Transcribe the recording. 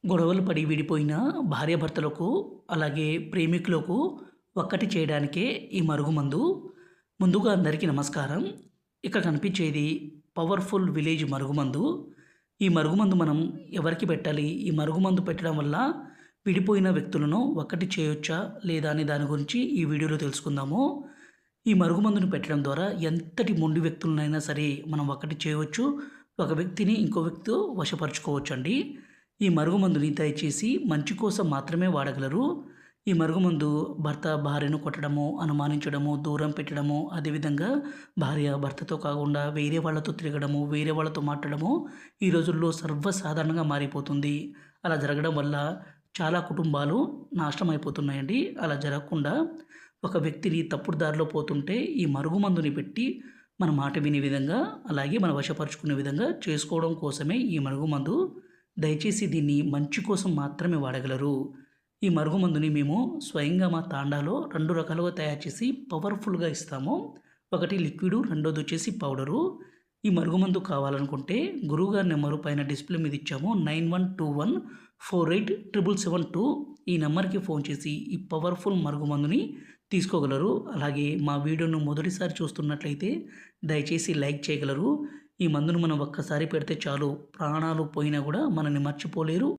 గొడవలు పడి విడిపోయిన భార్యాభర్తలకు, అలాగే ప్రేమికులకు ఒక్కటి చేయడానికే ఈ మరుగుమందు. ముందుగా అందరికీ నమస్కారం. ఇక్కడ కనిపించేది పవర్‌ఫుల్ విలేజ్ మరుగుమందు. ఈ మరుగుమందు మనం ఎవరికి పెట్టాలి? ఈ మరుగుమందు పెట్టడం వల్ల విడిపోయిన వ్యక్తులను ఒక్కటి చేయొచ్చా? లేదా? అనే దాని గురించి ఈ వీడియోలో తెలుసుకుందాము. ఈ మరుగుమందుని పెట్టడం ద్వారా ఎంతటి మొండి వ్యక్తులనైనా సరే మనం ఒక్కటి చేయవచ్చు. ఒక వ్యక్తిని ఇంకో వ్యక్తితో వశపరుచుకోవచ్చండి. ఈ మరుగుమందుని దయచేసి మంచి కోసం మాత్రమే వాడగలరు. ఈ మరుగుమందు భర్త భార్యను కొట్టడము, అనుమానించడము, దూరం పెట్టడము, అదేవిధంగా భార్య భర్తతో కాకుండా వేరే వాళ్ళతో తిరగడము, వేరే వాళ్ళతో మాట్లాడడము ఈ రోజుల్లో సర్వసాధారణంగా మారిపోతుంది. అలా జరగడం వల్ల చాలా కుటుంబాలు నాశనం అయిపోతున్నాయండి. అలా జరగకుండా ఒక వ్యక్తిని తప్పుడు దారిలో పోతుంటే ఈ మరుగుమందుని పెట్టి మన మాట వినే విధంగా, అలాగే మన వశపరుచుకునే విధంగా చేసుకోవడం కోసమే ఈ మరుగుమందు. దయచేసి దీన్ని మంచి కోసం మాత్రమే వాడగలరు. ఈ మరుగుమందుని మేము స్వయంగా మా తాండాలో 2 రకాలుగా తయారు చేసి పవర్‌ఫుల్‌గా ఇస్తాము. ఒకటి లిక్విడు, రెండోది వచ్చేసి పౌడరు. ఈ మరుగుమందు కావాలనుకుంటే గురువుగారి నెంబరు పైన డిస్‌ప్లే మీద ఇచ్చాము. 9121487772 ఈ నెంబర్‌కి ఫోన్ చేసి ఈ పవర్‌ఫుల్ మరుగుమందుని తీసుకోగలరు. అలాగే మా వీడియోను మొదటిసారి చూస్తున్నట్లయితే దయచేసి లైక్ చేయగలరు. ఈ మందును మనం ఒక్కసారి పెడితే చాలు, ప్రాణాలు పోయినా కూడా మనల్ని మర్చిపోలేరు.